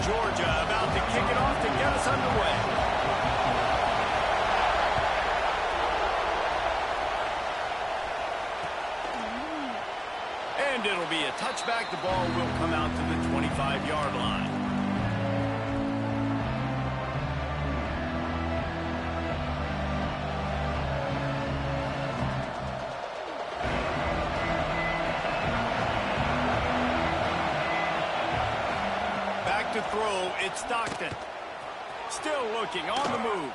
Georgia about to kick it off to get us underway. And it'll be a touchback. The ball will come out to the 25-yard line. To throw, it's Stockton. Still looking, on the move.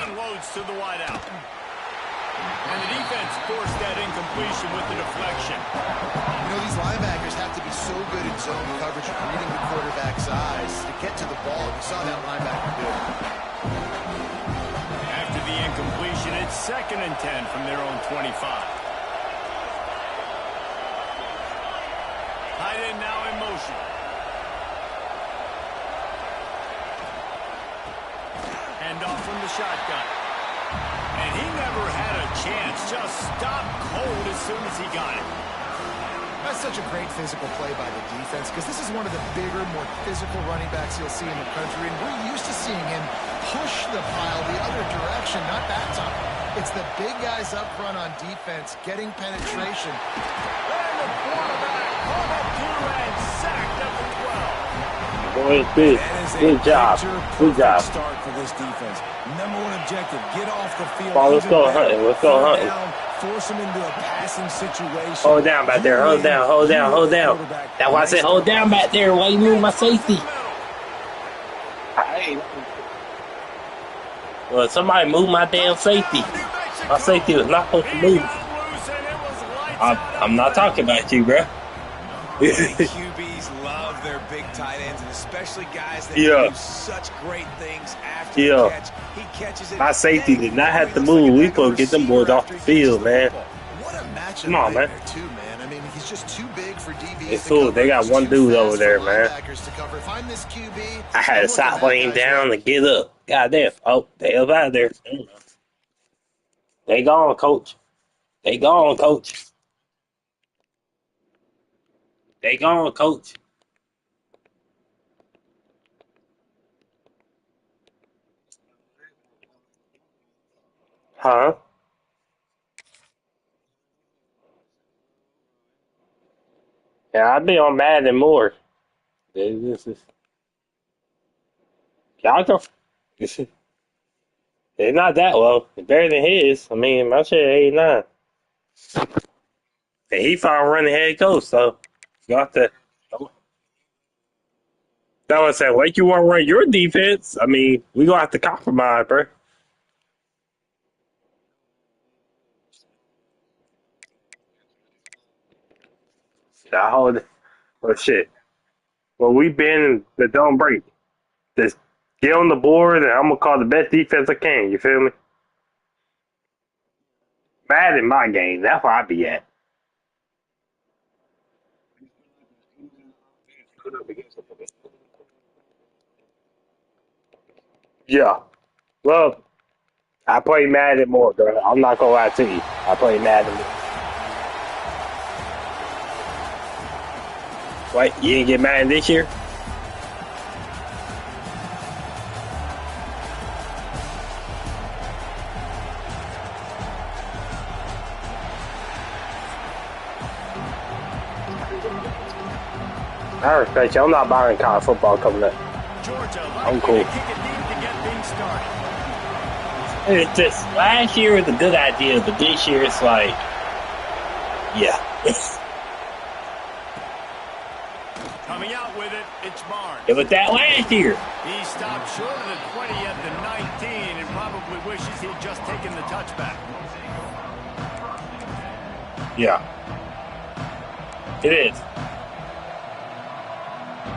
Unloads to the wideout. And the defense forced that incompletion with the deflection. You know, these linebackers have to be so good in zone coverage, reading the quarterback's eyes to get to the ball. You saw that linebacker do it. After the incompletion, it's 2nd and 10 from their own 25. Tight end now in motion. Off from the shotgun. And he never had a chance. Just stopped cold as soon as he got it. That's such a great physical play by the defense because this is one of the bigger, more physical running backs you'll see in the country. And we're used to seeing him push the pile the other direction, not that time. It's the big guys up front on defense getting penetration. And the quarterback hung up to and sacked up to 12. Boy, big. Good job. Good job. Start for this defense. Number one objective, get off the field. Ball, let's go hunting. Let's go hunting. Force him into a passing situation. Hold down back there. Hold down. Hold down. Hold down. That's why I said hold down back there. Why you move my safety? Well, somebody move my damn safety. My safety was not supposed to move. I'm not talking about you, bro. QBs love their big tight ends, and especially guys that do such great things after the catch. He catches it. My safety did not have to move. We could get them boys off the field, man. What a matchup. Come on, man. Too, man. I mean, he's just too big for DBs. It's cool. They got one dude over there, man. I had to stop laying down and get up. Goddamn. Oh, they up out of there. They gone, coach. They gone, coach. They gone, coach. Huh? Yeah, I've been on Madden more. This is y'all go. It's not that low. It's better than his. I mean, my shit 89. And he finally running head coach, so you got to. That was saying, like, you want to run your defense? I mean, we gonna have to compromise, bro. I hold it. Oh shit. Well, we been the don't break. Just get on the board, and I'm gonna call the best defense I can. You feel me? Bad in my game. That's where I be at. Yeah. Well, I play Madden more, bro. I'm not gonna lie to you. I play Madden more. Wait, you didn't get Madden this year? I respect you. I'm not buying college football coming up. I'm cool. It's just last year was a good idea, but this year it's like, yeah. Coming out with it, it's Barnes. It was that last year. He stopped short of the 20 at the 19 and probably wishes he'd just taken the touchback. Yeah. It is.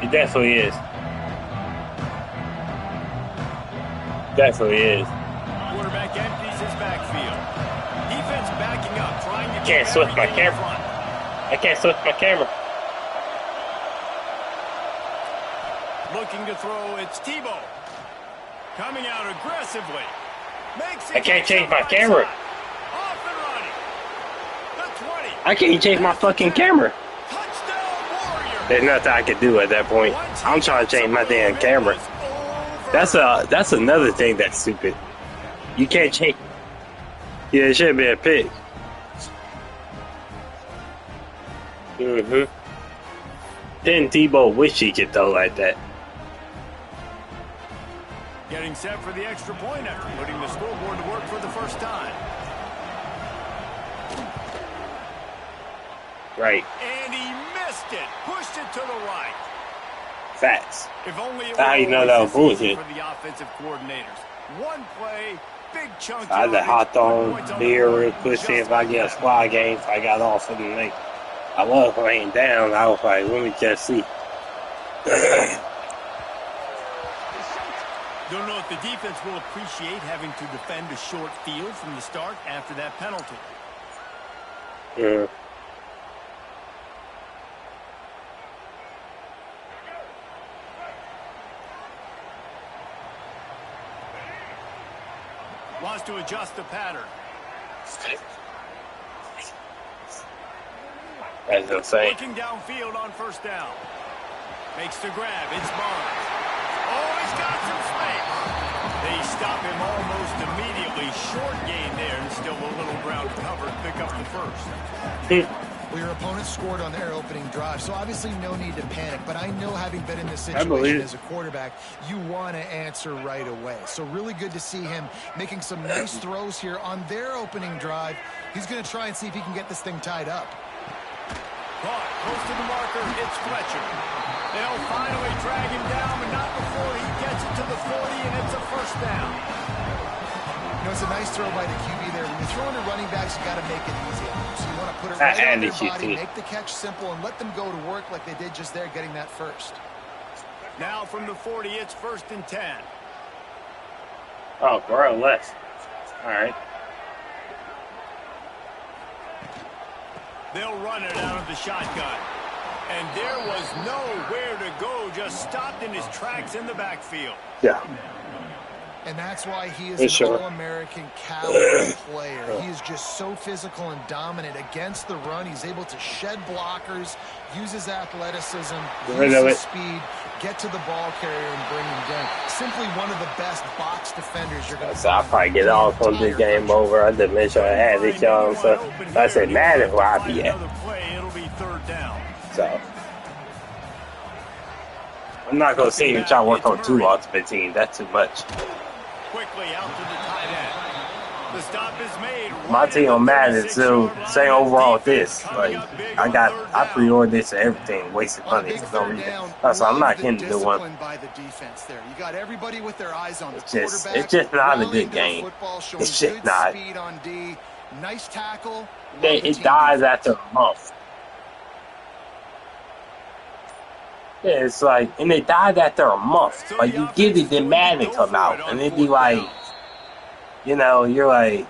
It definitely is. Definitely is. Quarterback empties his backfield. Defense backing up, trying to Can't switch my camera. I can't switch my camera. Looking to throw, it's Tebow. Coming out aggressively. Makes it. I can't change my camera. Off and running. The 20. I can't change my fucking camera. Touchdown Warriors. There's nothing I can do at that point. I'm trying to change my damn camera. That's another thing that's stupid. You can't change. Yeah, it should be a pick. Then Tebow wish he could throw like that. Getting set for the extra point after putting the scoreboard to work for the first time. Right. And he missed it. Pushed it to the right. Facts. If only it How you know that was bullshit? For the offensive coordinators. One play, big chunk. I just hopped on beer real quick, see if I get a squad game. So I got off of the night. I was laying down. I was like, let me just see. Don't know if the defense will appreciate having to defend a short field from the start after that penalty. Yeah. Wants to adjust the pattern. That's insane. Looking downfield on first down. Makes the grab. It's Barnes. Oh, he's got some space. They stop him almost immediately. Short gain there, and still a little ground covered. Pick up the first. Well, your opponent scored on their opening drive, so obviously no need to panic. But I know, having been in this situation as a quarterback, you want to answer right away. So really good to see him making some nice throws here on their opening drive. He's going to try and see if he can get this thing tied up. Caught, close to the marker, it's Fletcher. They'll finally drag him down, but not before he gets it to the 40, and it's a first down. You know, it's a nice throw by the QB there. When you're throwing to running backs, you got to make it easy on them. So you want to put it right on their body, make the catch simple, and let them go to work like they did just there, getting that first. Now from the 40, it's 1st and 10. Oh, bro, less. All right. They'll run it out of the shotgun. And there was nowhere to go, just stopped in his tracks in the backfield. Yeah. And that's why he is an all-American caliber player. He is just so physical and dominant against the run. He's able to shed blockers, use his athleticism, use his speed, get to the ball carrier and bring him down. Simply one of the best box defenders you're going to So I'll probably get off on this game over. I just make sure I had this, y'all. So I said, Madden, where I be at. It'll be 3rd down. So I'm not going to sit here and try to work on 2 ultimate teams. That's too much. Quickly out to the tight end. The stop is made. My team on Madden is still same overall with this. Like I pre-ordered this and everything, wasted money for no reason. So I'm not getting to do one. It's just not a good game. It's just not. Nice tackle. It dies after a month. Yeah, it's like, and it died after a month. Like, you get it, then Madden come out, and it'd be like, you know, you're like,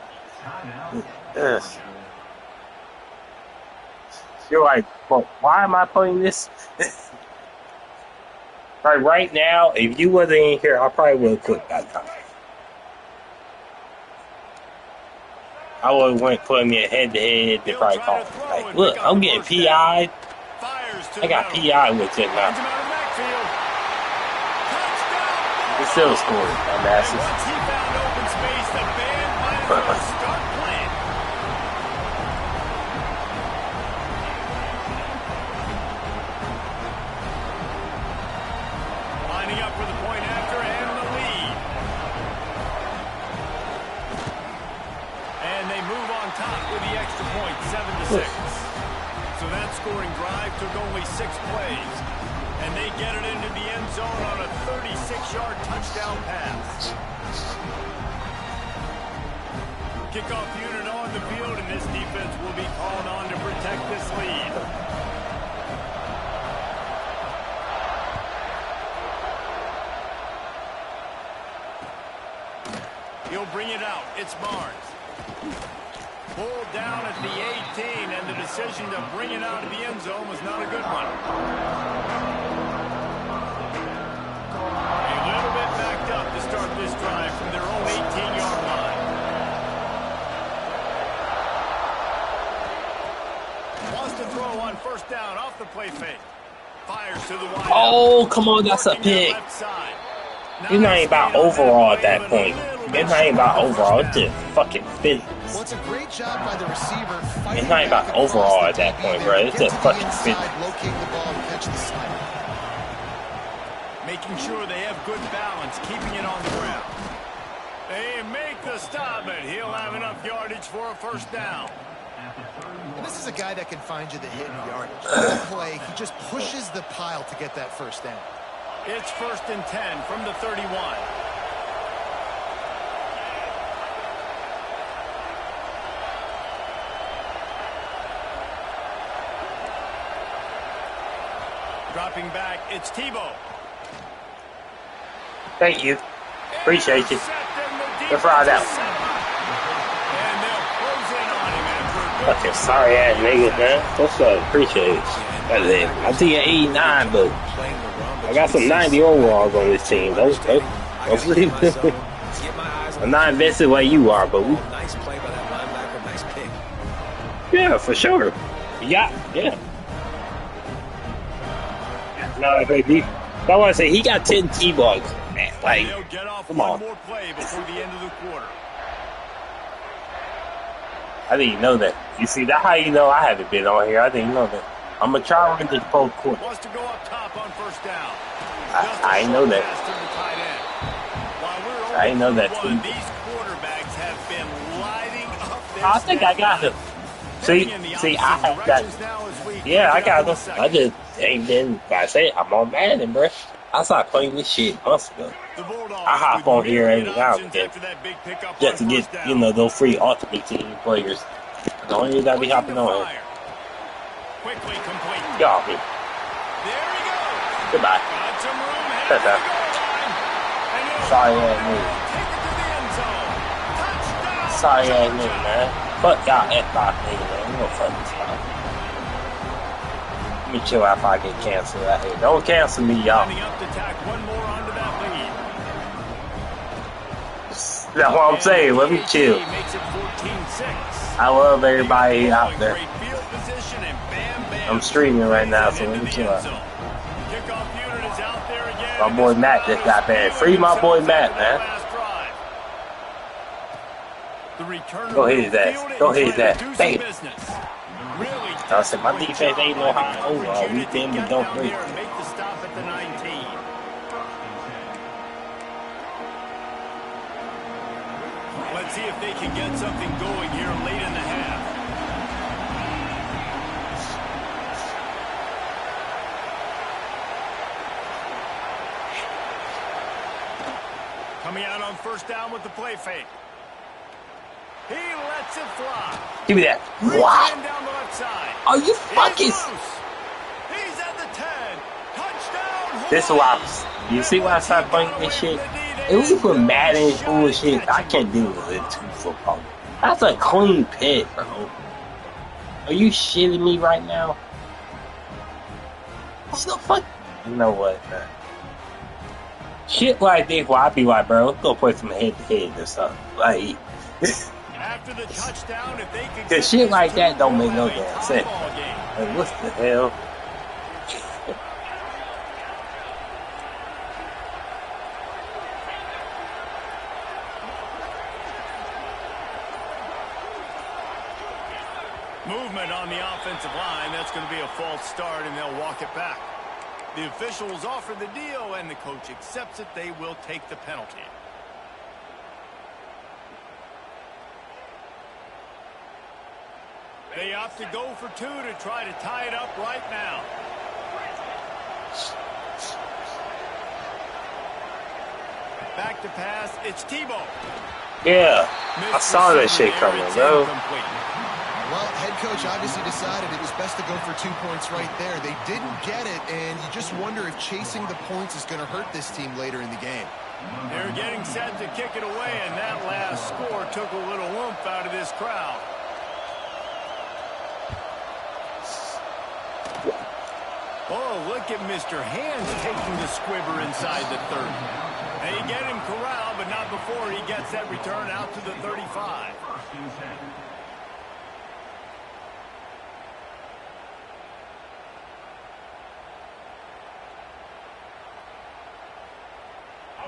ugh. You're like, well, why am I playing this? Like, right now, if you wasn't in here, I probably would have quit that time. I would have went put me a head-to-head, they probably call me. Like, look, I'm getting PI'd. I got PI with it now. It's still scoring, dumbasses. Once he found open space, the band might as well start playing. Lining up for the point after and the lead. And they move on top with the extra point, 7-6. So that scoring drive took only 6 plays. And they get it into the end zone on a 36-yard touchdown pass. Kickoff unit on the field, and this defense will be called on to protect this lead. He'll bring it out. It's Barnes. Pulled down at the 18, and the decision to bring it out of the end zone was not a good one. A little bit backed up to start this drive from their own 18-yard line. Wants to throw on first down off the play fake. fires to the wide. Oh, come on, that's a pick. It's not even about overall at that point. It's not even about overall. It's just fucking physics. Well, it's a great job by the receiver. It's not even about overall at that point, bro. It's just fucking physics. Locate the ball and catch the snap. Making sure they have good balance, keeping it on the ground. They make the stop, but he'll have enough yardage for a first down. And this is a guy that can find you the hidden yardage. That play, he just pushes the pile to get that first down. It's 1st and 10 from the 31. Dropping back, it's Tebow. Thank you. Appreciate you. Good for all that. Fucking sorry ass niggas, man. What's up? Appreciate it. I think you're 89, but I got some 90 overalls on this team. Don't sleep. I'm not invested like you are, but we. Yeah, for sure. Yeah. No, baby. I want to say he got 10 T-balls. Man, like, come on. I didn't even know that. You see, that's how you know I haven't been on here. I didn't know that. I'm going to try to run this full court. Wants to go up top on first down. I didn't know that. I didn't know that, too. These quarterbacks have been lighting up their I think I got him. See, I have that. Yeah, I got him. I just ain't been, I say, I'm on Madden, bro. I started playing this shit months ago. I hop on here every now and then just to get, you know, those free Ultimate Team players. The only reason I be hopping on here. Y'all here. Goodbye. That's out. Sorry ass nigga. Sorry ass nigga, man. Fuck y'all F5 nigga, man. We gonna fuck this out. Let me chill out if I get canceled out here. Don't cancel me, y'all. That's what I'm saying. Let me chill. I love everybody out there. I'm streaming right now, so let me chill out. My boy Matt just got banned. Free my boy Matt, man. Go hit his ass. Go hit his ass. Bam. I said, my defense ain't no high overall. We thin but don't break. Let's see if they can get something going here late in the half. Coming out on first down with the play fake. He lets it fly. Give me that. What? Down the left side. Are you fucking... He's at the 10. Touchdown. This is why you see why I started playing this shit? At least with Madden bullshit, I can't deal with it too football. That's a clean pick, bro. Are you shitting me right now? What the fuck? You know what, man? Shit like this, where I be like, bro, let's go play some head-to-head or something. Like, after the touchdown, if they could cause shit like that don't make no damn sense. Like, what the hell? Movement on the offensive line. That's going to be a false start, and they'll walk it back. The officials offer the deal, and the coach accepts it. They will take the penalty. They opt to go for two to try to tie it up right now. Back to pass. It's Tebow. Yeah, I saw that shit coming, bro. Well, head coach obviously decided it was best to go for 2 points right there. They didn't get it, and you just wonder if chasing the points is going to hurt this team later in the game. They're getting set to kick it away, and that last score took a little oomph out of this crowd. Oh, look at Mr. Hands taking the squibber inside the 30. They get him corralled, but not before he gets that return out to the 35.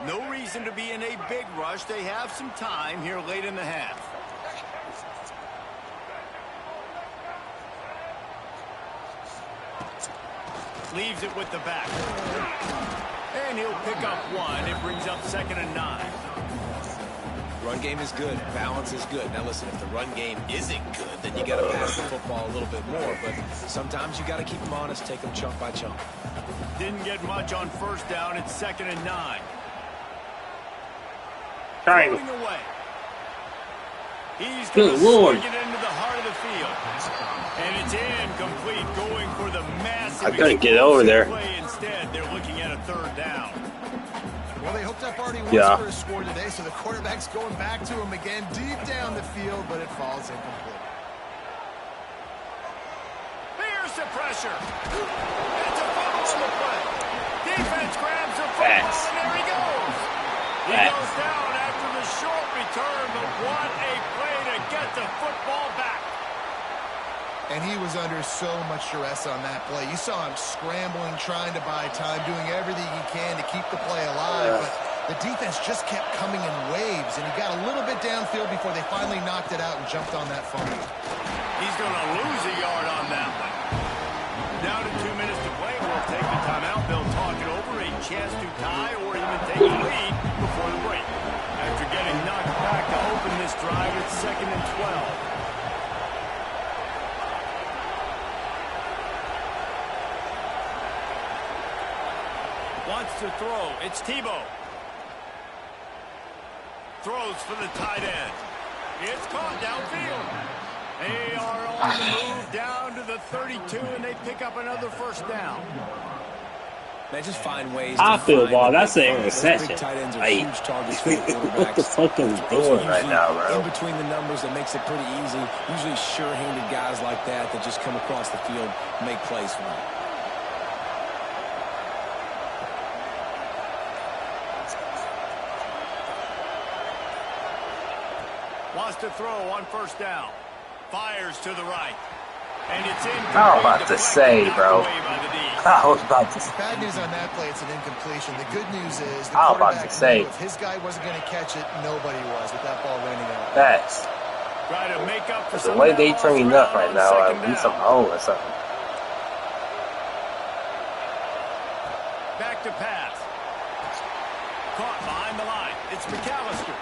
No reason to be in a big rush. They have some time here late in the half. Leaves it with the back. And he'll pick up one. It brings up 2nd and 9. Run game is good. Balance is good. Now listen, if the run game isn't good, then you got to pass the football a little bit more. But sometimes you got to keep them honest, take them chunk by chunk. Didn't get much on 1st down. It's 2nd and 9. Trying. Away. He's going to swing it into the heart of the field. And it's incomplete, going for the massive. I couldn't get over there. Play instead, they're looking at a 3rd down. Well, they hooked up already once for a score today, so the quarterback's going back to him again deep down the field, but it falls incomplete. Here's the pressure. It's a fumble on the play. Defense grabs the football, and there he goes. He goes down after the short return, but what a play to get the football back. And he was under so much stress on that play. You saw him scrambling, trying to buy time, doing everything he can to keep the play alive. But the defense just kept coming in waves, and he got a little bit downfield before they finally knocked it out and jumped on that fumble. He's going to lose a yard on that one. Down to 2 minutes to play. We'll take the timeout. They'll talk it over. A chance to tie or even take a lead before the break. After getting knocked back to open this drive, it's 2nd and 12. Wants to throw. It's Tebow. Throws for the tight end. It's caught downfield. They are on the move down to the 32, and they pick up another 1st down. They just find ways I to feel find ball. the That's an big interception. tight ends are Hey, huge targets for the quarterbacks. what the fuck is he doing right now, bro? In between the numbers, that makes it pretty easy. Usually sure-handed guys like that just come across the field, make plays for them. Wants to throw on 1st down. Fires to the right. And it's in. I was about to say, bro. I was about to say. Bad news on that play, it's an incompletion. The good news is the I was about to say. If his guy wasn't going to catch it, nobody was with that ball running out. Facts. Try to make up for The way they train up right now, I'd be some hole or something. Back to pass. Caught behind the line. It's McAllister.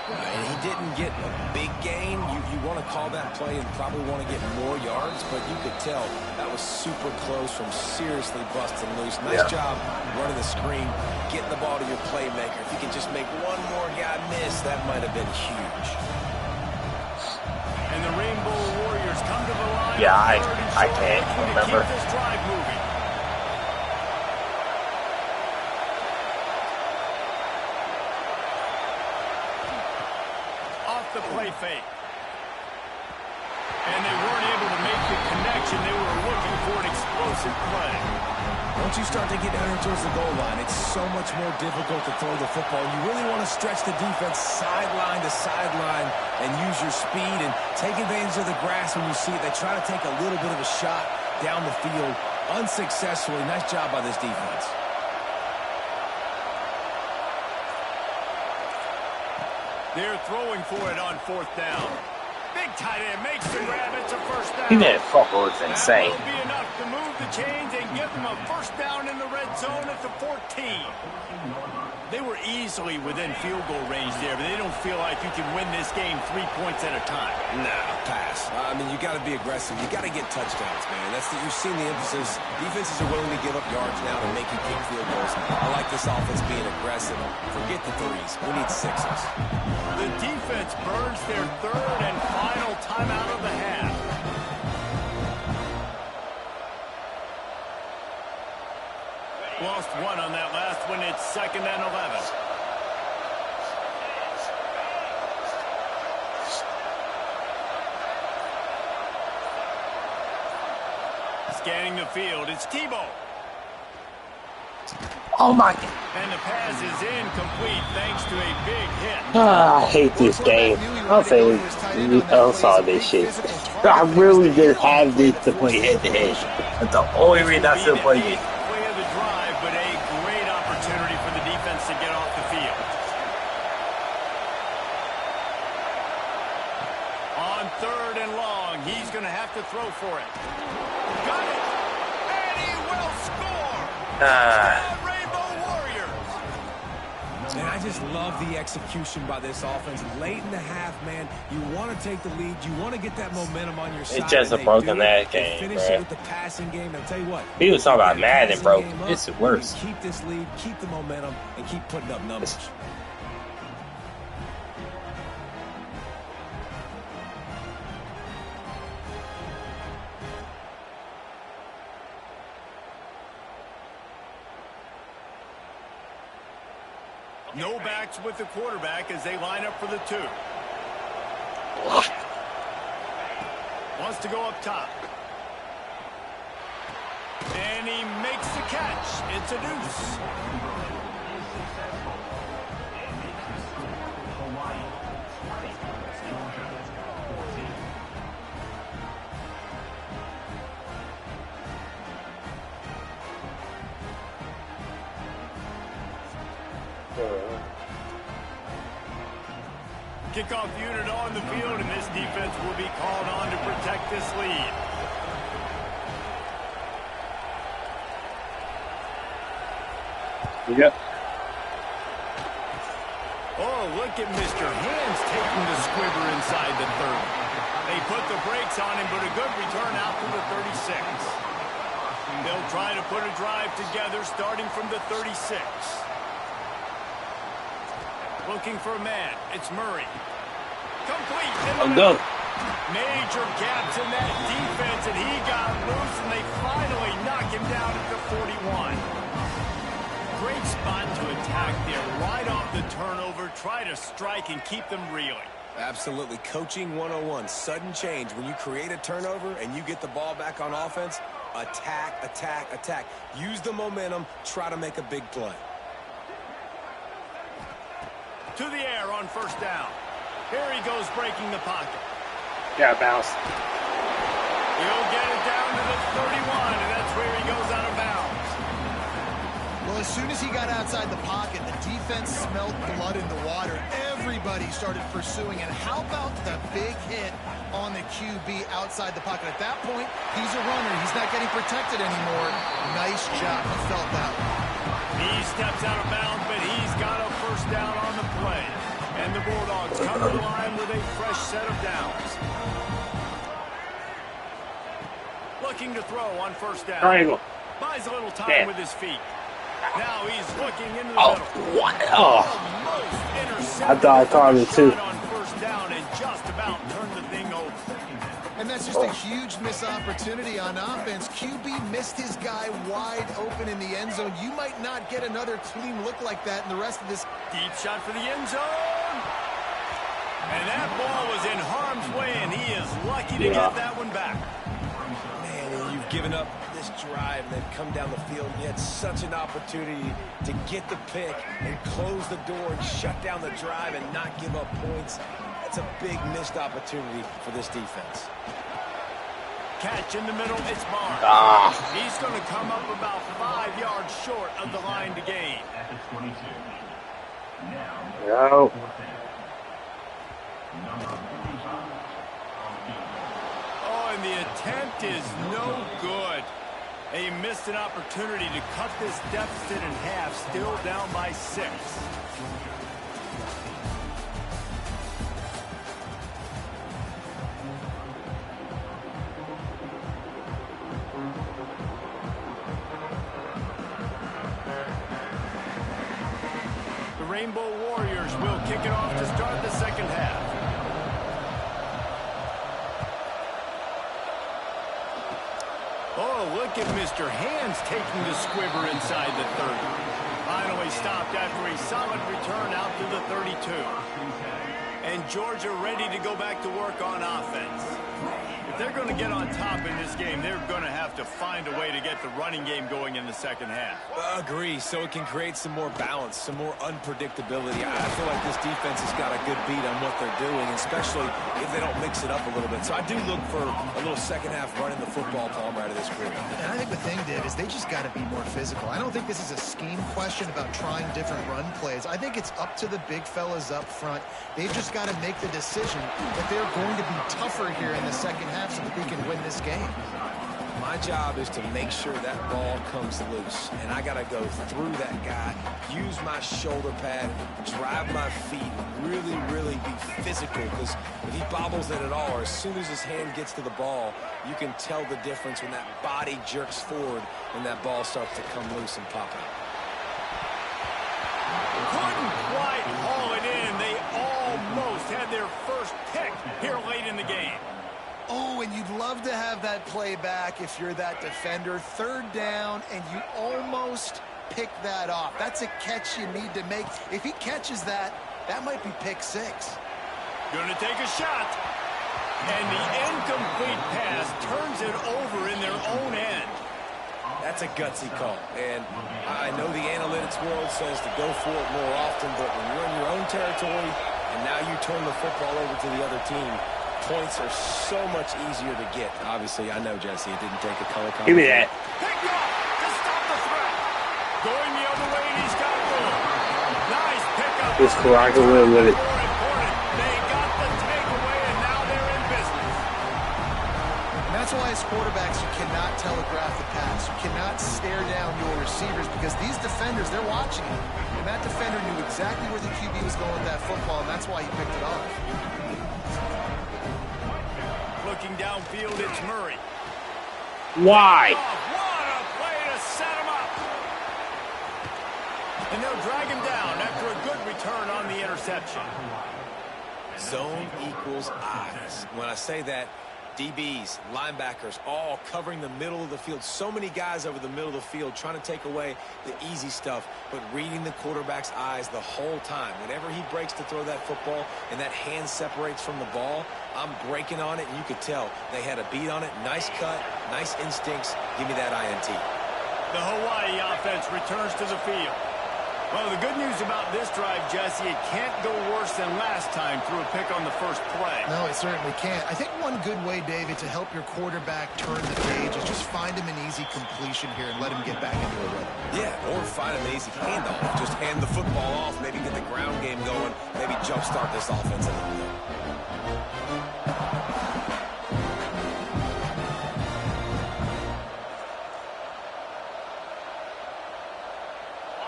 And he didn't get a big gain. You want to call that play and probably want to get more yards, but you could tell that was super close from seriously busting loose. Nice job running the screen, getting the ball to your playmaker. If you can just make one more guy miss, that might have been huge. And the Rainbow Warriors come to the line. Yeah, I can't remember. Keep this drive moving. The play fake. And they weren't able to make the connection. They were looking for an explosive play. Once you start to get down towards the goal line, it's so much more difficult to throw the football. You really want to stretch the defense sideline to sideline and use your speed and take advantage of the grass when you see it. They try to take a little bit of a shot down the field unsuccessfully. Nice job by this defense. They're throwing for it on 4th down. Big tight end makes the grab. It's a 1st down. He didn't fumble. It's insane. That will be enough to move the chains and give them a 1st down in the red zone at the 14. They were easily within field goal range there, but they don't feel like you can win this game 3 points at a time. No, pass. I mean, you got to be aggressive. You got to get touchdowns, man. You've seen the emphasis. Defenses are willing to give up yards now to make you kick field goals. I like this offense being aggressive. Forget the threes. We need 6s. The defense burns their 3rd and final timeout of the half. Lost one on that last one. It's 2nd and 11. Scanning the field. It's Tebow. Oh my God. And the pass is incomplete thanks to a big hit. I hate this game. I'll say I saw this shit. I really just have this to play head to head. That's the only reason I still play it. Play of the drive, but a great opportunity for the defense to get off going to have to throw for it. Got it. And he will score. Rainbow Warriors. And I just love the execution by this offense. Late in the half, man, you want to take the lead. You want to get that momentum on your side. It's just a broken that game, finish it with the passing game. And I'll tell you what. He was talking about Madden, bro. It's worse. Keep this lead, keep the momentum, and keep putting up numbers. No backs with the quarterback as they line up for the 2. Wants to go up top. And he makes the catch. It's a deuce. Kickoff unit on the field, and this defense will be called on to protect this lead. Yep. Oh, look at Mr. Hands taking the squibber inside the 30. They put the brakes on him, but a good return out to the 36. They'll try to put a drive together starting from the 36. Looking for a man. It's Murray. Complete. I'm done. Major gaps in that defense, and he got loose, and they finally knock him down at the 41. Great spot to attack there. Right off the turnover. Try to strike and keep them reeling. Absolutely. Coaching 101. Sudden change. When you create a turnover and you get the ball back on offense, attack, attack, attack. Use the momentum. Try to make a big play. To the air on first down. Here he goes breaking the pocket. Yeah, bounce. He'll get it down to the 31, and that's where he goes out of bounds. Well, as soon as he got outside the pocket, the defense smelled blood in the water. Everybody started pursuing, and how about the big hit on the QB outside the pocket? At that point, he's a runner. He's not getting protected anymore. Nice job. He felt that one. He steps out of bounds, but he's got a first down on the play. And the Bulldogs cover the line with a fresh set of downs. Looking to throw on first down. Triangle. Buys a little time with his feet. Now he's looking into the middle. What? Oh. I thought I caught it too. On first down and just about turned the thing over. And that's just a huge missed opportunity on offense. QB missed his guy wide open in the end zone. You might not get another clean look like that in the rest of this. Deep shot for the end zone. And that ball was in harm's way, and he is lucky to get that one back. Man, you've given up this drive and then come down the field. You had such an opportunity to get the pick and close the door and shut down the drive and not give up points. That's a big missed opportunity for this defense. Catch in the middle, it's Barnes. He's going to come up about 5 yards short of the line to gain. No. Oh, and the attempt is no good. They missed an opportunity to cut this deficit in half, still down by 6. Rainbow Warriors will kick it off to start the second half. Oh, look at Mr. Hands taking the squibber inside the 30. Finally stopped after a solid return out to the 32. And Georgia ready to go back to work on offense. If they're going to get on top in this game, they're going to have to find a way to get the running game going in the second half. Agree, so it can create some more balance, some more unpredictability. I feel like this defense has got a good beat on what they're doing, especially if they don't mix it up a little bit. So I do look for a little second half running the football Palmer out of this group. And I think the thing, Dave, is they just got to be more physical. I don't think this is a scheme question about trying different run plays. I think it's up to the big fellas up front. They've just got to make the decision that they're going to be tougher here in the second half. half so that they can win this game. My job is to make sure that ball comes loose, and I got to go through that guy, use my shoulder pad, drive my feet, really be physical, because if he bobbles it at all, or as soon as his hand gets to the ball, you can tell the difference when that body jerks forward and that ball starts to come loose and pop out. Couldn't quite haul it in. They almost had their first pick here late in the game. Oh, and you'd love to have that play back if you're that defender. Third down, and you almost pick that off. That's a catch you need to make. If he catches that, that might be pick 6. Going to take a shot. And the incomplete pass turns it over in their own end. That's a gutsy call. And I know the analytics world says to go for it more often, but when you're in your own territory and now you turn the football over to the other team, points are so much easier to get. Obviously, I know, Jesse, it didn't take a color commentator. Give me that. Picked off to stop the threat. Going the other way, and he's got room. Nice pickup. Just rock a little with it. More important, they got the takeaway, and now they're in business. And that's why as quarterbacks, you cannot telegraph the pass. You cannot stare down your receivers because these defenders, they're watching you. And that defender knew exactly where the QB was going with that football, and that's why he picked it off. Looking downfield, it's Murray. Why? What a play to set him up. And they'll drag him down after a good return on the interception. Zone equals eyes. When I say that, DBs, linebackers, all covering the middle of the field. So many guys over the middle of the field trying to take away the easy stuff, but reading the quarterback's eyes the whole time. Whenever he breaks to throw that football and that hand separates from the ball, I'm breaking on it, and you could tell they had a beat on it. Nice cut, nice instincts. Give me that INT. The Hawaii offense returns to the field. Well, the good news about this drive, Jesse, it can't go worse than last time through a pick on the first play. No, it certainly can't. I think one good way, David, to help your quarterback turn the page is just find him an easy completion here and let him get back into a rhythm. Yeah, or find him an easy handoff. Just hand the football off, maybe get the ground game going, maybe jumpstart this offense a little bit.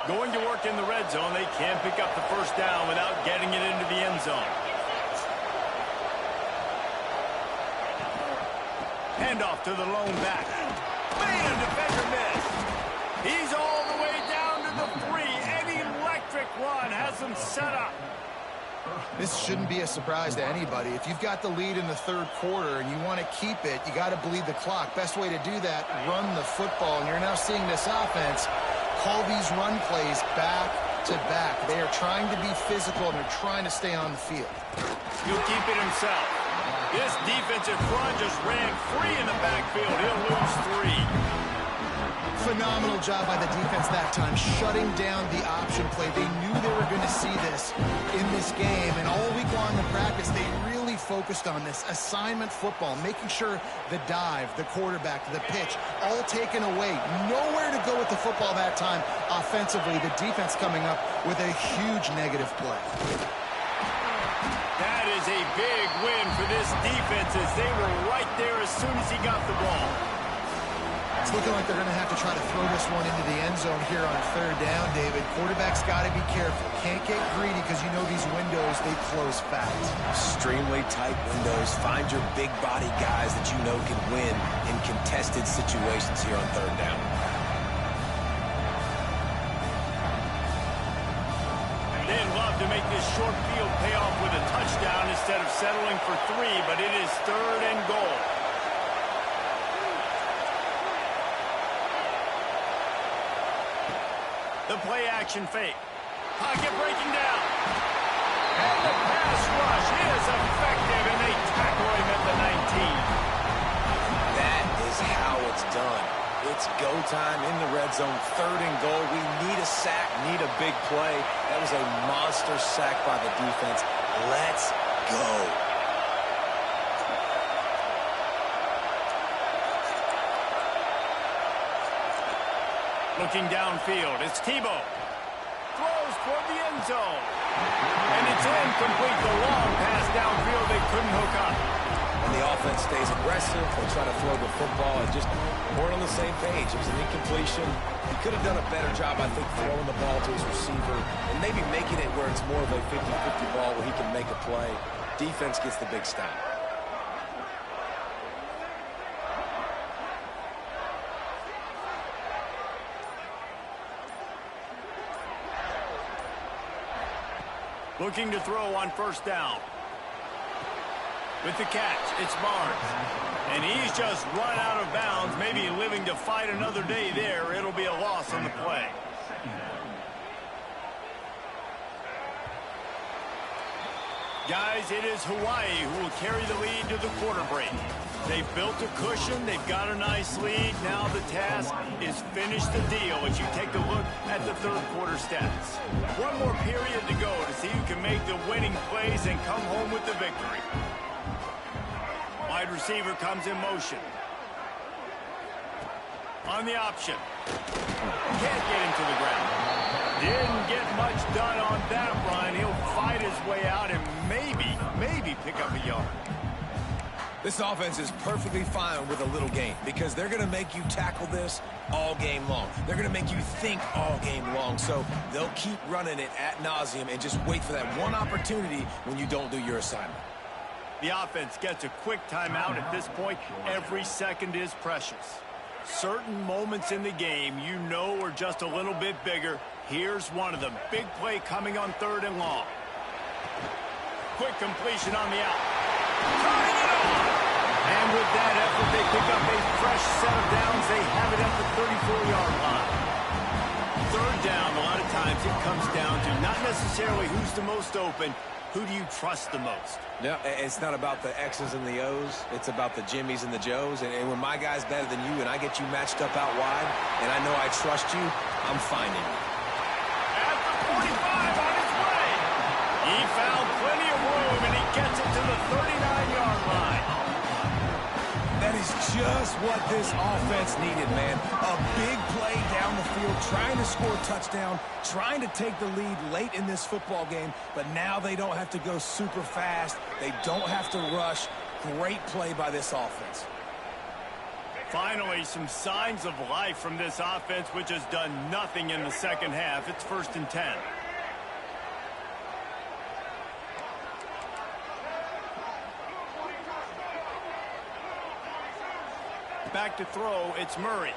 Going to work in the red zone, they can't pick up the first down without getting it into the end zone. Handoff to the lone back. Man, defender missed. He's all the way down to the 3. An electric run has him set up. This shouldn't be a surprise to anybody. If you've got the lead in the third quarter and you want to keep it, you got to bleed the clock. Best way to do that, run the football. And you're now seeing this offense call these run plays back to back. They are trying to be physical, and they're trying to stay on the field. He'll keep it himself. This defensive front just ran free in the backfield. He'll lose 3. Phenomenal job by the defense that time, shutting down the option play. They knew they were going to see this in this game, and all week long in practice, they really focused on this assignment football, making sure the dive, the quarterback, the pitch, all taken away. Nowhere to go with the football that time offensively. The defense coming up with a huge negative play. That is a big win for this defense as they were right there as soon as he got the ball. It's looking like they're going to have to try to throw this one into the end zone here on third down, David. Quarterback's got to be careful. Can't get greedy because you know these windows, they close fast. Extremely tight windows. Find your big body guys that you know can win in contested situations here on third down. They'd love to make this short field pay off with a touchdown instead of settling for 3, but it is third and goal. The play-action fake. Pocket breaking down. And the pass rush is effective, and they tackle him at the 19. That is how it's done. It's go time in the red zone, third and goal. We need a sack, need a big play. That was a monster sack by the defense. Let's go. Looking downfield, it's Tebow. Throws toward the end zone. And it's incomplete. The long pass downfield, they couldn't hook up. And the offense stays aggressive. They try to throw the football and just weren't on the same page. It was an incompletion. He could have done a better job, I think, throwing the ball to his receiver and maybe making it where it's more of a 50-50 ball where he can make a play. Defense gets the big stop. Looking to throw on first down. With the catch, it's Barnes. And he's just run out of bounds, maybe living to fight another day there. It'll be a loss on the play. Guys, it is Hawaii who will carry the lead to the quarter break. They've built a cushion. They've got a nice lead. Now the task is finish the deal as you take a look at the third quarter stats. One more period to go to see who can make the winning plays and come home with the victory. Wide receiver comes in motion. On the option. Can't get him to the ground. Didn't get much done on that run. He'll fight his way out and maybe pick up a yard. This offense is perfectly fine with a little game because they're going to make you tackle this all game long. They're going to make you think all game long. So they'll keep running it ad nauseum and just wait for that one opportunity when you don't do your assignment. The offense gets a quick timeout at this point. Every second is precious. Certain moments in the game you know are just a little bit bigger. Here's one of them. Big play coming on third and long. Quick completion on the out. Turning it on! And with that effort, they pick up a fresh set of downs. They have it at the 34-yard line. Third down, a lot of times it comes down to not necessarily who's the most open. Who do you trust the most? No, it's not about the X's and the O's. It's about the Jimmys and the Joes. And when my guy's better than you and I get you matched up out wide and I know I trust you, I'm finding you. At the 45 on his way. He found plenty of room and he gets it to the 39-yard line. That is just what this offense needed, man. A big play down the field, trying to score a touchdown, trying to take the lead late in this football game, but now they don't have to go super fast. They don't have to rush. Great play by this offense. Finally, some signs of life from this offense, which has done nothing in the second half. It's 1st and 10. Back to throw, it's Murray.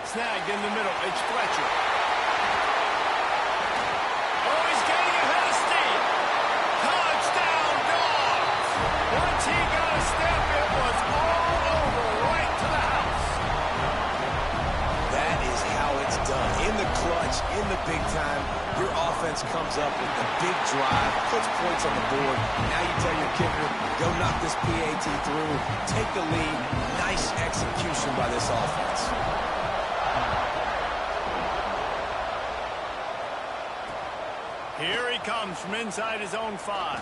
Snagged in the middle, it's Fletcher. Oh, he's getting ahead of steam. Touchdown, Dogs! Once he got a step, it was all over, right to the house. That is how it's done. In the clutch, in the big time, your offense comes up with the big drive, puts points on the board. Now you tell your kicker, go knock this PAT through, take the lead. Nice execution by this offense. Here he comes from inside his own 5.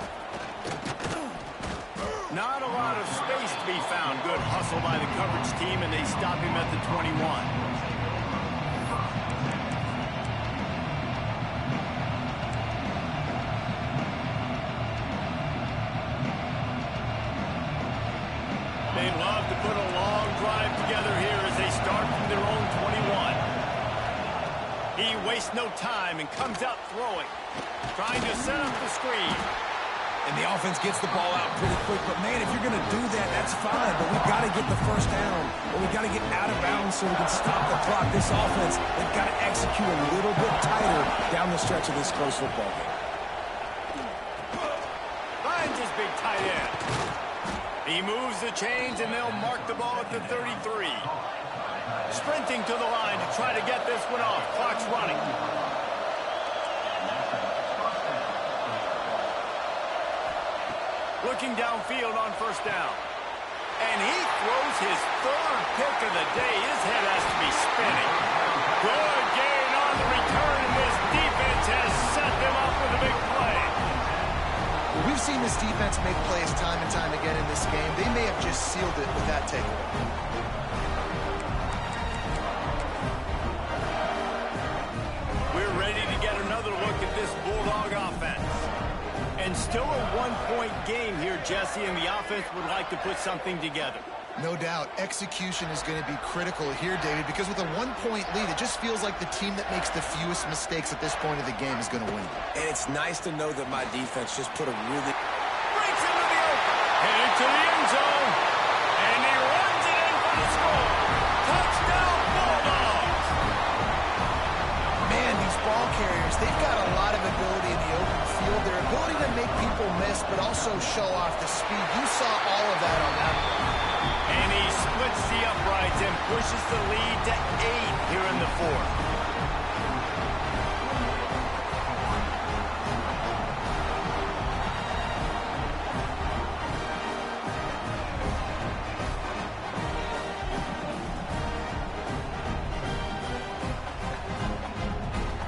Not a lot of space to be found. Good hustle by the coverage team, and they stop him at the 21. They love to put a long drive together here as they start from their own 21. He wastes no time and comes out throwing, trying to set up the screen. And the offense gets the ball out pretty quick. But, man, if you're going to do that, that's fine. But we've got to get the first down. Or we've got to get out of bounds so we can stop the clock. This offense, they've got to execute a little bit tighter down the stretch of this close football game. Finds his big tight end. He moves the chains, and they'll mark the ball at the 33. Sprinting to the line to try to get this one off. Clock's running. Looking downfield on first down. And he throws his third pick of the day. His head has to be spinning. Good gain on the return, and this defense has set them up with a big play. We've seen this defense make plays time and time again in this game. They may have just sealed it with that takeaway. We're ready to get another look at this Bulldog offense. And And still a one-point game here, Jesse, and the offense would like to put something together. No doubt, execution is going to be critical here, David, because with a one-point lead, it just feels like the team that makes the fewest mistakes at this point of the game is going to win. And it's nice to know that my defense just put a really... Breaks into the open. Headed to the end zone. And he runs it in for the score. Touchdown, Bulldogs. Man, these ball carriers, they've got a lot of ability in the open field. Their ability to make people miss, but also show off the speed. You saw all of that on that one. And he splits the uprights and pushes the lead to 8 here in the fourth.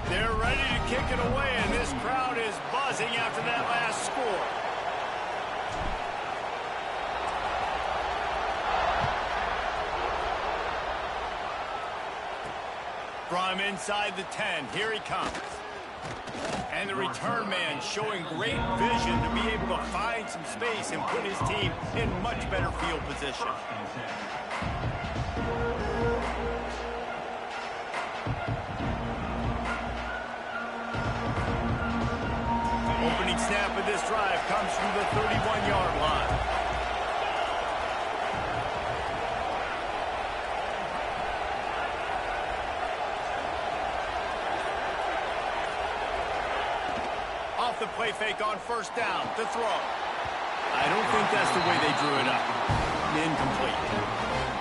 They're ready to kick it away, and this crowd is buzzing after that last score. From inside the 10, here he comes. And the return man showing great vision to be able to find some space and put his team in much better field position. Opening snap of this drive comes from the 31-yard line. Off the play fake on first down to throw. I don't think that's the way they drew it up. Incomplete.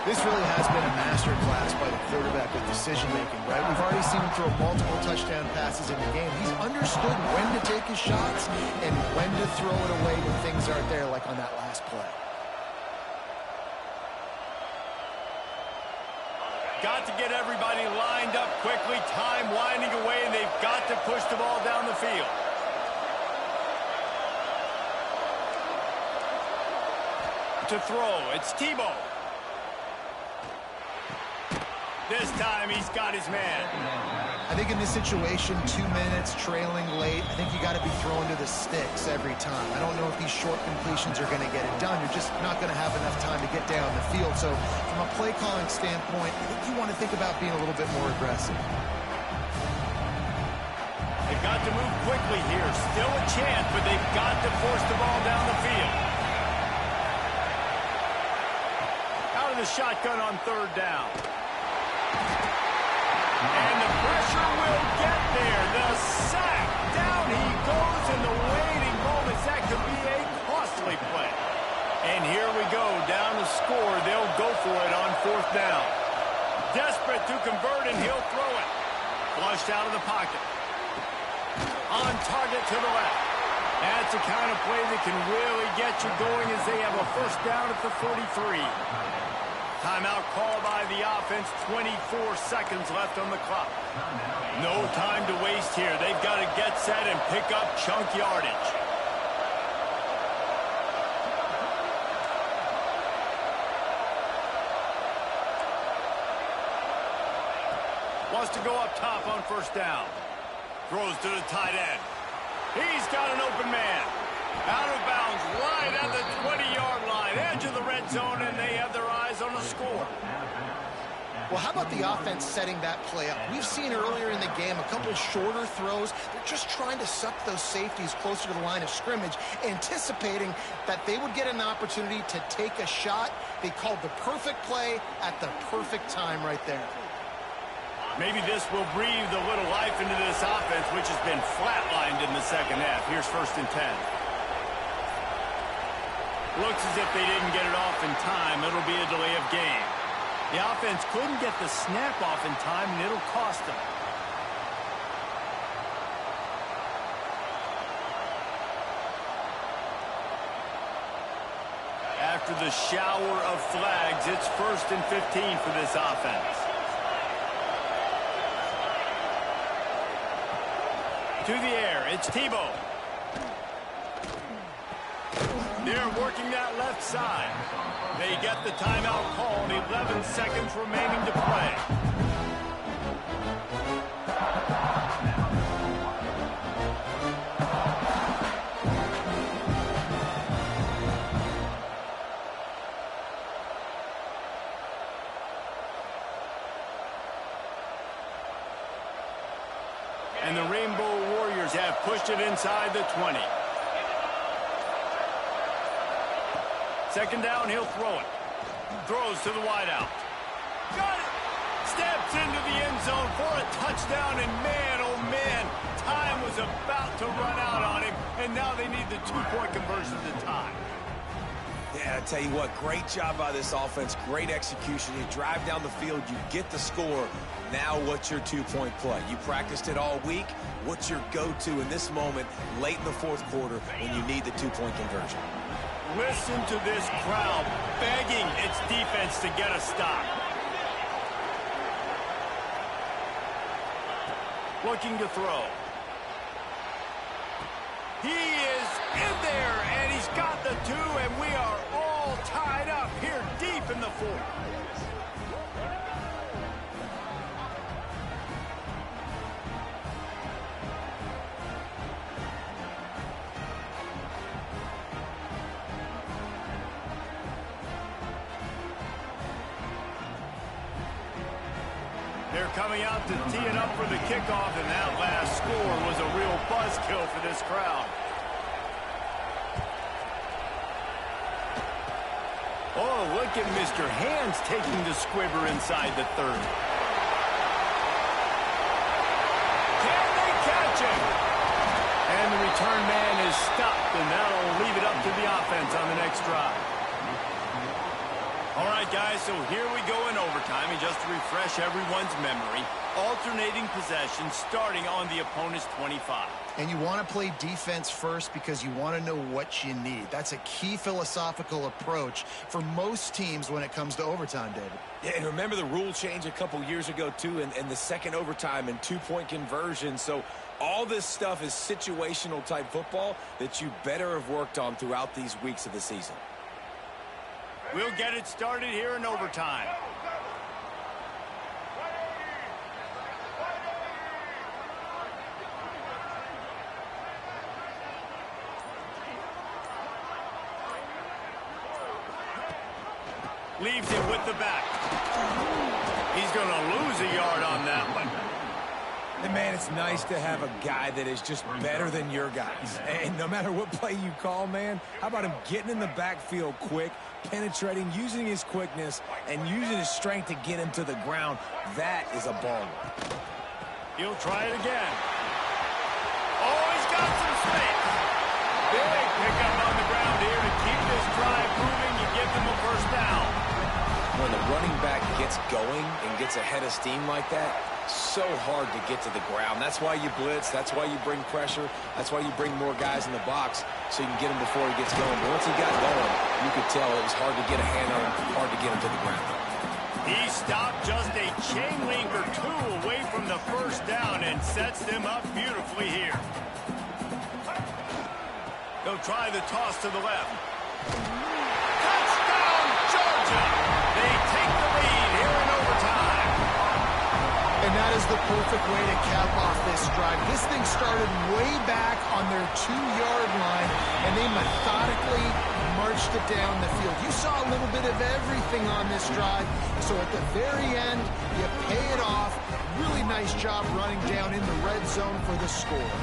This really has been a masterclass by the quarterback with decision-making, right? We've already seen him throw multiple touchdown passes in the game. He's understood when to take his shots and when to throw it away when things aren't there, like on that last play. Got to get everybody lined up quickly. Time winding away, and they've got to push the ball down the field. To throw, it's Tebow. This time he's got his man. I think in this situation, 2 minutes, trailing late, I think you got to be throwing to the sticks every time. I don't know if these short completions are going to get it done. You're just not going to have enough time to get down the field. So from a play calling standpoint, I think you want to think about being a little bit more aggressive. They've got to move quickly here. Still a chance, but they've got to force the ball down the field. Out of the shotgun on third down. And the pressure will get there. The sack. Down he goes in the waiting moments. That could be a costly play. And here we go. Down to score. They'll go for it on fourth down. Desperate to convert, and he'll throw it. Flushed out of the pocket. On target to the left. That's the kind of play that can really get you going as they have a first down at the 43. Timeout called by the offense. 24 seconds left on the clock. No time to waste here. They've got to get set and pick up chunk yardage. Wants to go up top on first down. Throws to the tight end. He's got an open man. Out of bounds, right at the 20-yard line. Edge of the red zone, and they have their eyes on a score. Well, how about the offense setting that play up? We've seen earlier in the game a couple shorter throws. They're just trying to suck those safeties closer to the line of scrimmage, anticipating that they would get an opportunity to take a shot. They called the perfect play at the perfect time right there. Maybe this will breathe a little life into this offense, which has been flatlined in the second half. Here's 1st and 10. Looks as if they didn't get it off in time. It'll be a delay of game. The offense couldn't get the snap off in time, and it'll cost them. After the shower of flags, it's 1st and 15 for this offense. To the air, it's Tebow. They're working that left side. They get the timeout called. 11 seconds remaining to play. And the Rainbow Warriors have pushed it inside the 20. Second down, he'll throw it. Throws to the wideout. Got it! Steps into the end zone for a touchdown, and man, oh man, time was about to run out on him, and now they need the two-point conversion to tie. Yeah, I tell you what, great job by this offense, great execution. You drive down the field, you get the score. Now what's your two-point play? You practiced it all week. What's your go-to in this moment, late in the fourth quarter, when you need the two-point conversion? Listen to this crowd begging its defense to get a stop. Looking to throw. He is in there, and he's got the two, and we are all tied up here deep in the fourth. They're coming out to tee it up for the kickoff, and that last score was a real buzzkill for this crowd. Oh, look at Mr. Hands taking the squibber inside the 30. Can they catch him? And the return man is stopped, and that'll leave it up to the offense on the next drive. All right, guys, so here we go in overtime, and just to refresh everyone's memory, alternating possession starting on the opponent's 25. And you want to play defense first because you want to know what you need. That's a key philosophical approach for most teams when it comes to overtime, David. Yeah, and remember the rule change a couple years ago, too, and the second overtime and two-point conversion. So all this stuff is situational type football that you better have worked on throughout these weeks of the season. We'll get it started here in overtime. Leaves it with the back. He's going to lose a yard on that one. And man, it's nice to have a guy that is just better than your guys. And no matter what play you call, man, how about him getting in the backfield quick, penetrating, using his quickness, and using his strength to get him to the ground? That is a baller. He'll try it again. Oh, he's got some space. Big pickup on the ground here to keep this drive moving. You give them a first down. When the running back gets going and gets ahead of steam like that, so hard to get to the ground. That's why you blitz. That's why you bring pressure. That's why you bring more guys in the box so you can get him before he gets going. But once he got going, you could tell it was hard to get a hand on him, hard to get him to the ground. He stopped just a chain link or two away from the first down and sets them up beautifully here. They'll try the toss to the left. Touchdown, Georgia! They take the lead here in overtime. And that is the perfect way to cap off this drive. This thing started way back on their 2-yard line, and they methodically marched it down the field. You saw a little bit of everything on this drive, so at the very end, you pay it off. Really nice job running down in the red zone for the score.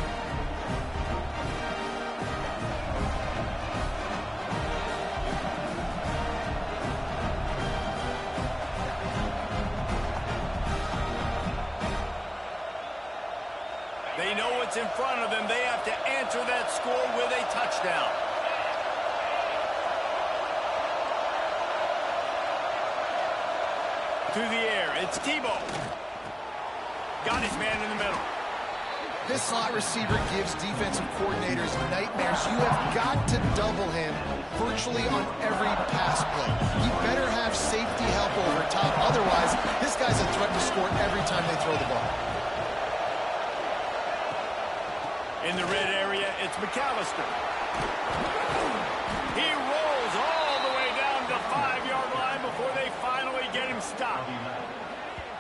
They know what's in front of them. They have to answer that score with a touchdown. To the air, it's Tebow. Got his man in the middle. This slot receiver gives defensive coordinators nightmares. You have got to double him virtually on every pass play. You better have safety help over top. Otherwise, this guy's a threat to score every time they throw the ball. In the red area, it's McAllister. He rolls all the way down the 5-yard line before they finally get him stopped.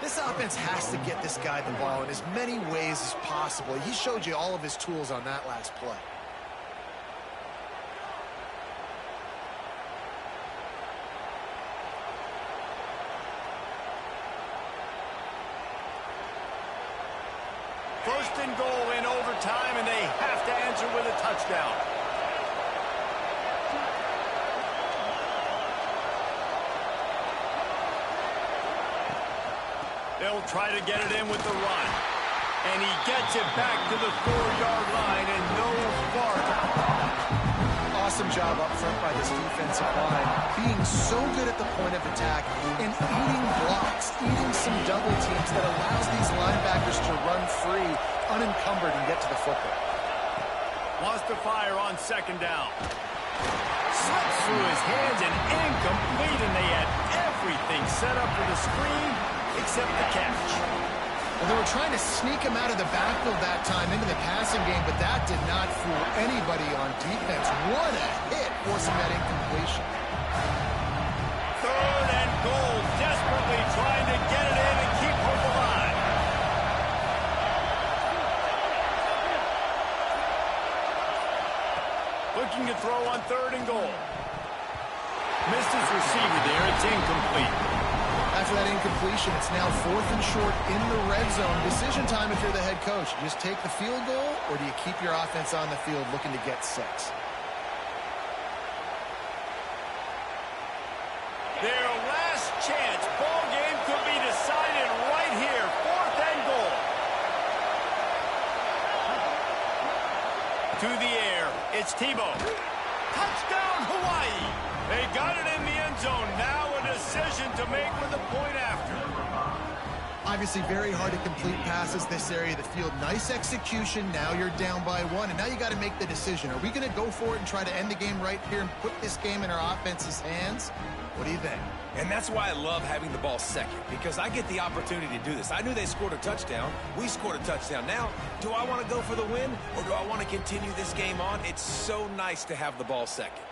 This offense has to get this guy the ball in as many ways as possible. He showed you all of his tools on that last play. First and goal in overtime, and they have to answer with a touchdown. They'll try to get it in with the run. And he gets it back to the 4-yard line and no farther. Awesome job up front by this defensive line, being so good at the point of attack and eating blocks, eating some double teams that allows these linebackers to run free, unencumbered, and get to the football. Wants to fire on second down. Slips through his hands and incomplete, and they had everything set up for the screen except the catch. Well, they were trying to sneak him out of the backfield that time into the passing game, but that did not fool anybody on defense. What a hit forcing that incompletion. Third and goal, desperately trying to get it in and keep hope alive. Looking to throw on third and goal. Missed his receiver there. It's incomplete. After that incompletion, it's now 4th and short in the red zone. Decision time if you're the head coach. You just take the field goal, or do you keep your offense on the field looking to get 6? Their last chance. Ball game could be decided right here. 4th and goal. To the air. It's Tebow. Touchdown, Hawaii. They got it in the end zone. Now a decision to make with a point after. Obviously very hard to complete passes this area of the field. Nice execution. Now you're down by 1, and now you got to make the decision. Are we going to go for it and try to end the game right here and put this game in our offense's hands? What do you think? And that's why I love having the ball second, because I get the opportunity to do this. I knew they scored a touchdown. We scored a touchdown. Now, do I want to go for the win, or do I want to continue this game on? It's so nice to have the ball second.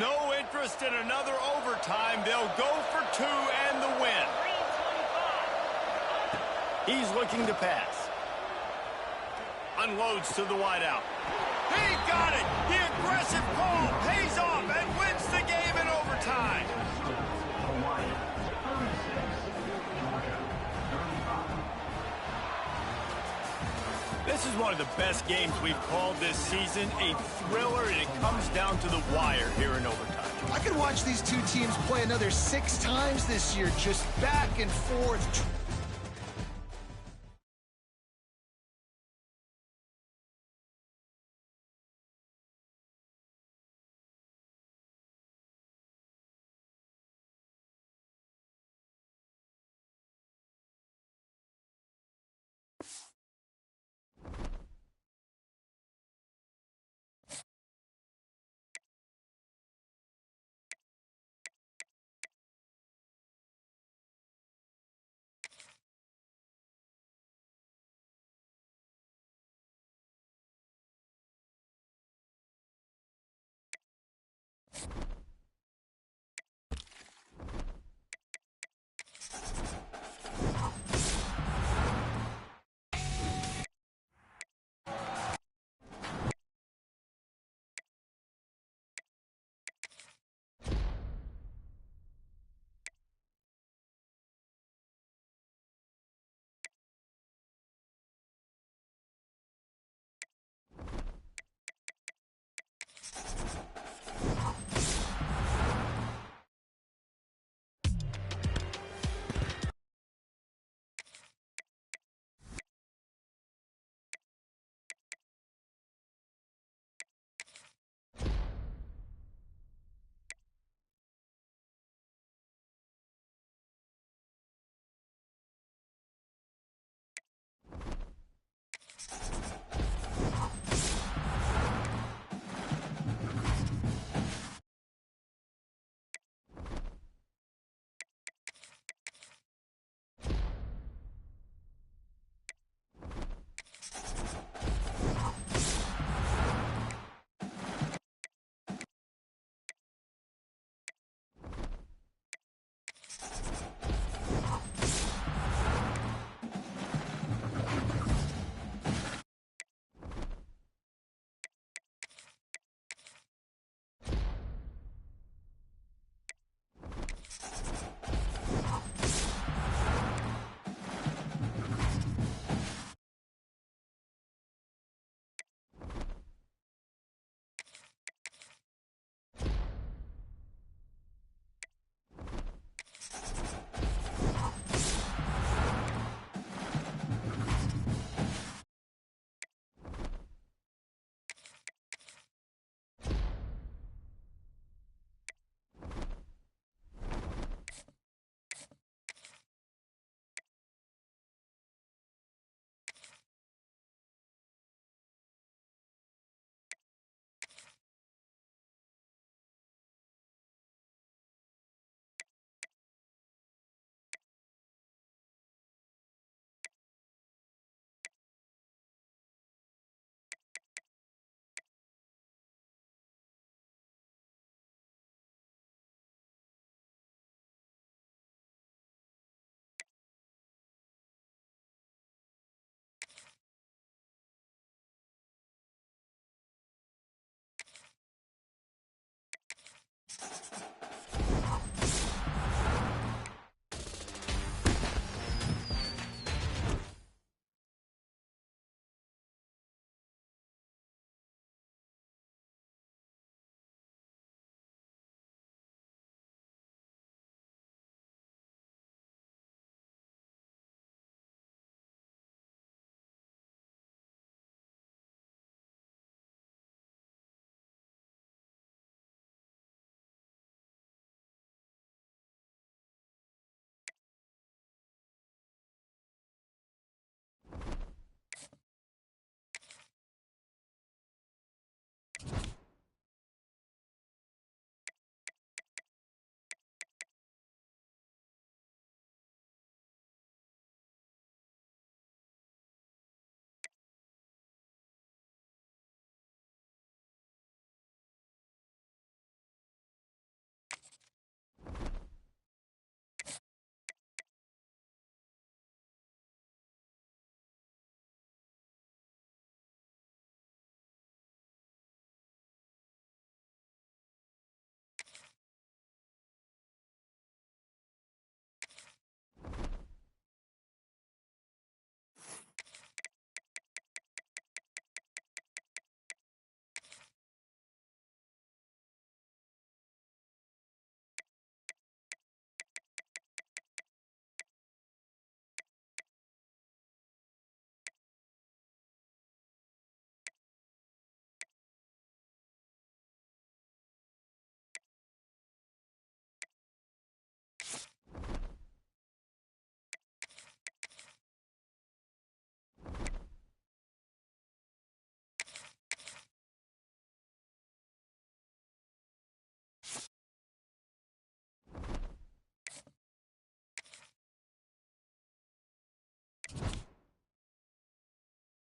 No interest in another overtime. They'll go for 2 and the win. He's looking to pass. Unloads to the wideout. He got it! The aggressive call pays off and wins the game in overtime. This is one of the best games we've called this season. A thriller, and it comes down to the wire here in overtime. I could watch these two teams play another 6 times this year, just back and forth.